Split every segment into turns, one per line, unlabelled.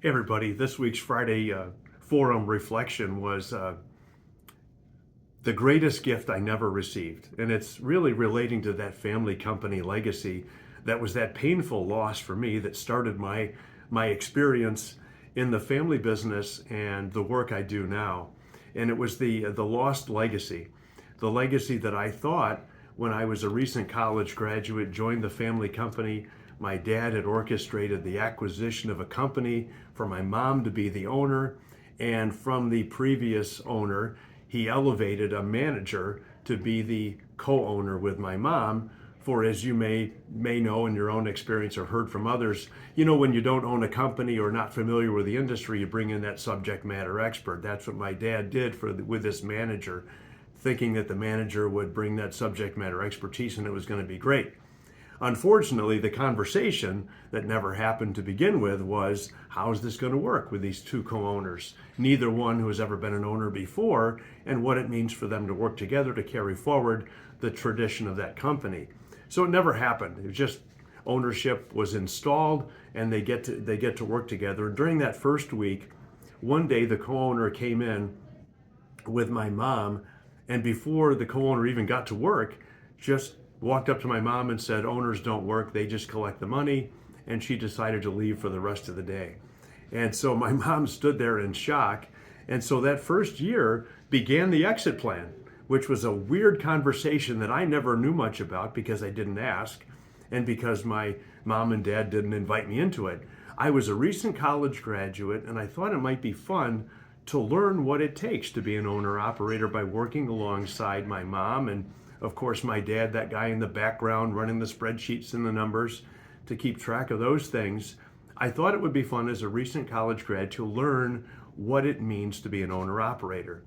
Hey everybody, this week's Friday forum reflection was the greatest gift I never received. And it's really relating to that family company legacy that was that painful loss for me that started my experience in the family business and the work I do now. And it was the lost legacy, the legacy that I thought when I was a recent college graduate, joined the family company. My dad had orchestrated the acquisition of a company for my mom to be the owner, and from the previous owner, he elevated a manager to be the co-owner with my mom. For, as you may know in your own experience or heard from others, when you don't own a company or not familiar with the industry, you bring in that subject matter expert. That's what my dad did with this manager, thinking that the manager would bring that subject matter expertise and it was going to be great. Unfortunately, the conversation that never happened to begin with was, how's this going to work with these two co-owners, neither one who has ever been an owner before, and what it means for them to work together to carry forward the tradition of that company. So it never happened. It was just ownership was installed and they get to work together. And during that first week, one day the co-owner came in with my mom, and before the co-owner even got to work, just walked up to my mom and said, owners don't work, they just collect the money. And she decided to leave for the rest of the day. And so my mom stood there in shock. And so that first year began the exit plan, which was a weird conversation that I never knew much about because I didn't ask and because my mom and dad didn't invite me into it. I was a recent college graduate and I thought it might be fun to learn what it takes to be an owner operator by working alongside my mom and, of course, my dad, that guy in the background running the spreadsheets and the numbers to keep track of those things. I thought it would be fun as a recent college grad to learn what it means to be an owner operator.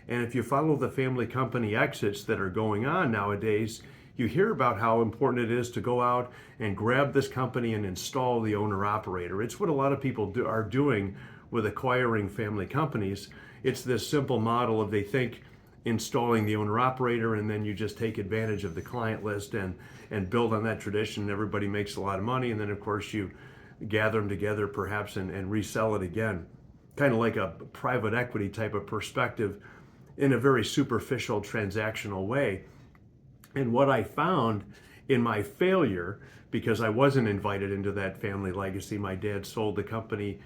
And if you follow the family company exits that are going on nowadays, you hear about how important it is to go out and grab this company and install the owner operator. It's what a lot of people are doing with acquiring family companies. It's this simple model of, they think, installing the owner operator, and then you just take advantage of the client list and build on that tradition. Everybody makes a lot of money, and then of course you gather them together perhaps and resell it again. Kind of like a private equity type of perspective in a very superficial transactional way. And what I found in my failure, because I wasn't invited into that family legacy, my dad sold the company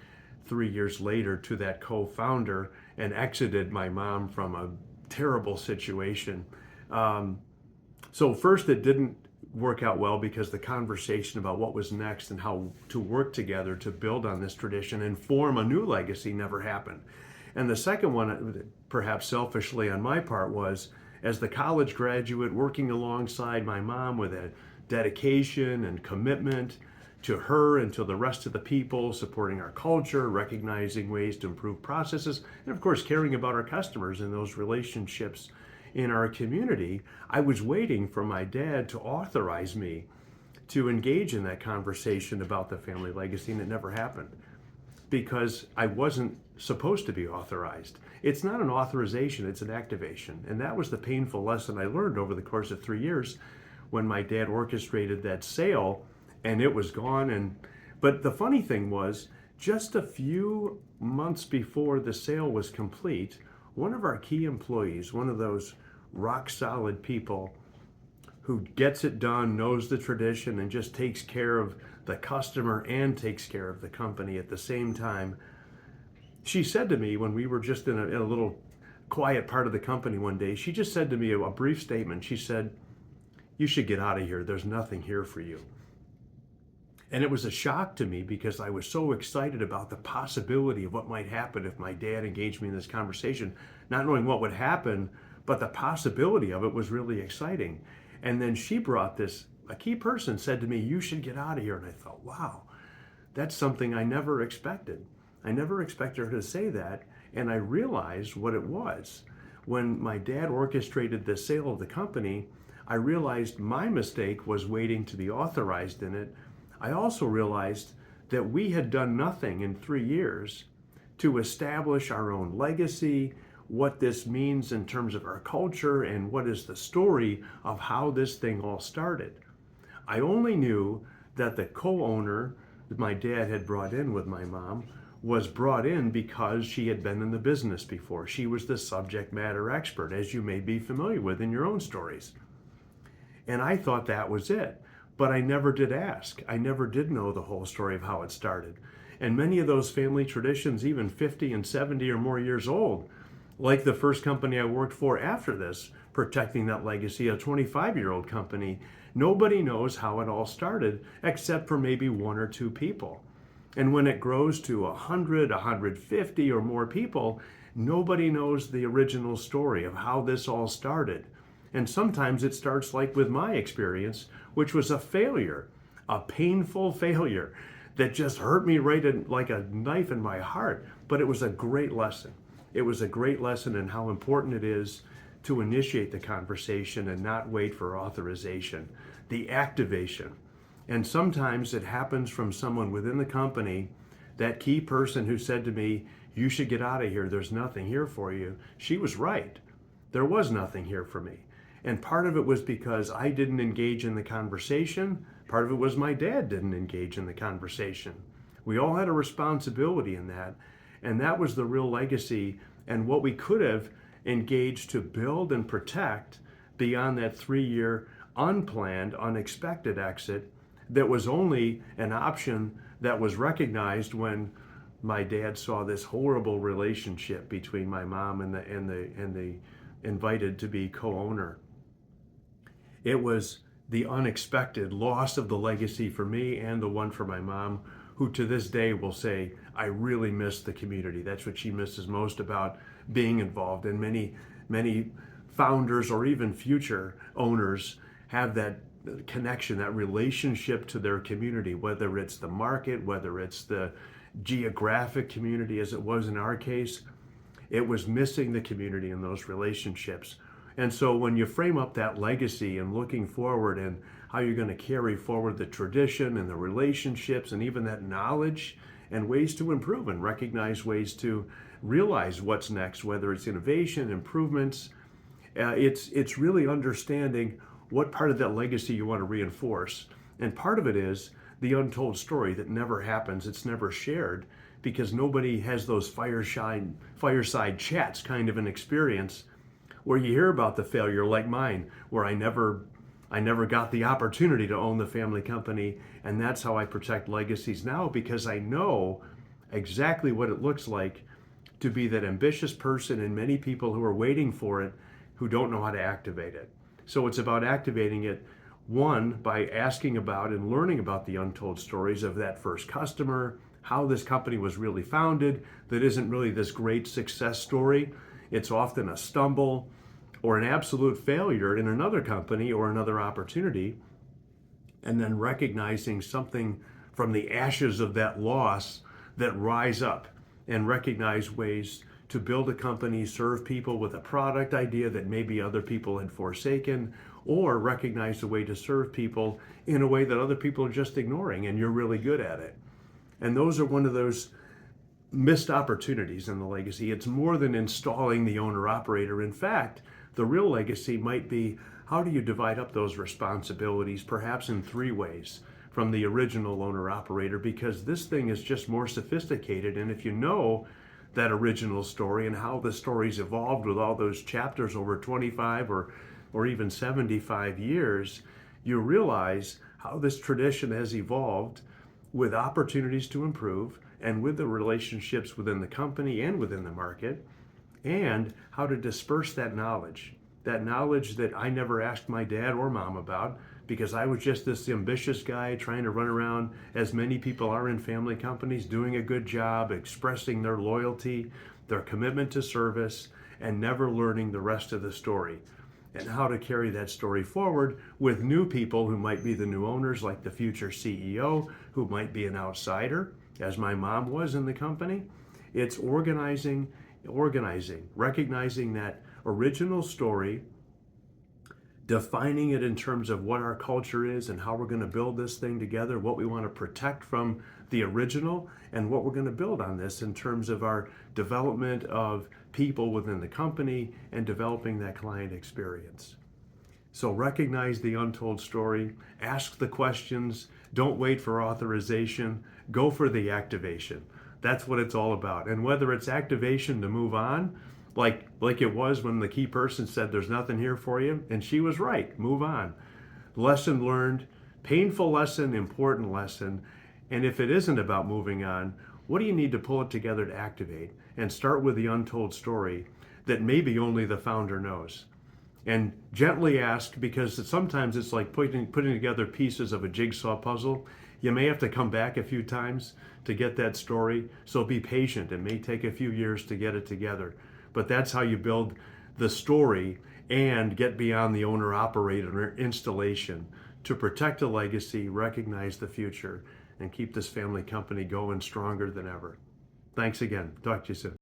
3 years later to that co-founder and exited my mom from a terrible situation. So first, it didn't work out well because the conversation about what was next and how to work together to build on this tradition and form a new legacy never happened. And the second one, perhaps selfishly on my part, was as the college graduate working alongside my mom with a dedication and commitment to her and to the rest of the people, supporting our culture, recognizing ways to improve processes, and of course caring about our customers and those relationships in our community. I was waiting for my dad to authorize me to engage in that conversation about the family legacy, and it never happened because I wasn't supposed to be authorized. It's not an authorization, it's an activation. And that was the painful lesson I learned over the course of 3 years when my dad orchestrated that sale and it was gone. But the funny thing was, just a few months before the sale was complete, one of our key employees, one of those rock solid people who gets it done, knows the tradition, and just takes care of the customer and takes care of the company at the same time, she said to me when we were just in a little quiet part of the company one day, she just said to me a brief statement. She said, "You should get out of here. There's nothing here for you." And it was a shock to me because I was so excited about the possibility of what might happen if my dad engaged me in this conversation, not knowing what would happen, but the possibility of it was really exciting. And then she brought this, a key person said to me, "You should get out of here." And I thought, wow, that's something I never expected. I never expected her to say that. And I realized what it was. When my dad orchestrated the sale of the company, I realized my mistake was waiting to be authorized in it. I also realized that we had done nothing in 3 years to establish our own legacy, what this means in terms of our culture, and what is the story of how this thing all started. I only knew that the co-owner that my dad had brought in with my mom was brought in because she had been in the business before. She was the subject matter expert, as you may be familiar with in your own stories. And I thought that was it. But I never did ask. I never did know the whole story of how it started. And many of those family traditions, even 50 and 70 or more years old, like the first company I worked for after this, protecting that legacy, a 25-year-old company, nobody knows how it all started except for maybe one or two people. And when it grows to 100, 150 or more people, nobody knows the original story of how this all started. And sometimes it starts like with my experience, which was a failure, a painful failure that just hurt me right in, like a knife in my heart. But it was a great lesson. It was a great lesson in how important it is to initiate the conversation and not wait for authorization, the activation. And sometimes it happens from someone within the company, that key person who said to me, "You should get out of here. There's nothing here for you." She was right. There was nothing here for me. And part of it was because I didn't engage in the conversation. Part of it was my dad didn't engage in the conversation. We all had a responsibility in that. And that was the real legacy and what we could have engaged to build and protect beyond that 3-year unplanned, unexpected exit that was only an option that was recognized when my dad saw this horrible relationship between my mom and the invited to be co-owner. It was the unexpected loss of the legacy for me and the one for my mom, who to this day will say, "I really miss the community." That's what she misses most about being involved. And many founders or even future owners have that connection, that relationship to their community, whether it's the market, whether it's the geographic community, as it was in our case. It was missing the community in those relationships. And so when you frame up that legacy and looking forward and how you're going to carry forward the tradition and the relationships and even that knowledge and ways to improve and recognize ways to realize what's next, whether it's innovation, improvements, it's really understanding what part of that legacy you want to reinforce. And part of it is the untold story that never happens. It's never shared because nobody has those fireside chats kind of an experience where you hear about the failure like mine, where I never got the opportunity to own the family company. And that's how I protect legacies now, because I know exactly what it looks like to be that ambitious person and many people who are waiting for it who don't know how to activate it. So it's about activating it, one, by asking about and learning about the untold stories of that first customer, how this company was really founded, that isn't really this great success story. It's often a stumble or an absolute failure in another company or another opportunity. And then recognizing something from the ashes of that loss that rise up and recognize ways to build a company, serve people with a product idea that maybe other people had forsaken, or recognize a way to serve people in a way that other people are just ignoring and you're really good at it. And those are one of those missed opportunities in the legacy. It's more than installing the owner-operator. In fact, the real legacy might be, how do you divide up those responsibilities, perhaps in 3 ways from the original owner-operator, because this thing is just more sophisticated. And if you know that original story and how the story's evolved with all those chapters over 25 or even 75 years, you realize how this tradition has evolved with opportunities to improve and with the relationships within the company and within the market, and how to disperse that knowledge that I never asked my dad or mom about, because I was just this ambitious guy trying to run around, as many people are in family companies, doing a good job, expressing their loyalty, their commitment to service, and never learning the rest of the story and how to carry that story forward with new people who might be the new owners, like the future CEO, who might be an outsider, as my mom was in the company. It's organizing, recognizing that original story, defining it in terms of what our culture is and how we're going to build this thing together, what we want to protect from the original, and what we're going to build on this in terms of our development of people within the company and developing that client experience. So recognize the untold story, ask the questions, don't wait for authorization, go for the activation. That's what it's all about. And whether it's activation to move on, like it was when the key person said there's nothing here for you, and she was right, move on. Lesson learned, painful lesson, important lesson. And if it isn't about moving on, what do you need to pull it together to activate? And start with the untold story that maybe only the founder knows. And gently ask, because sometimes it's like putting together pieces of a jigsaw puzzle. You may have to come back a few times to get that story, so be patient. It may take a few years to get it together, but that's how you build the story and get beyond the owner operator installation to protect a legacy, recognize the future, and keep this family company going stronger than ever. Thanks again. Talk to you soon.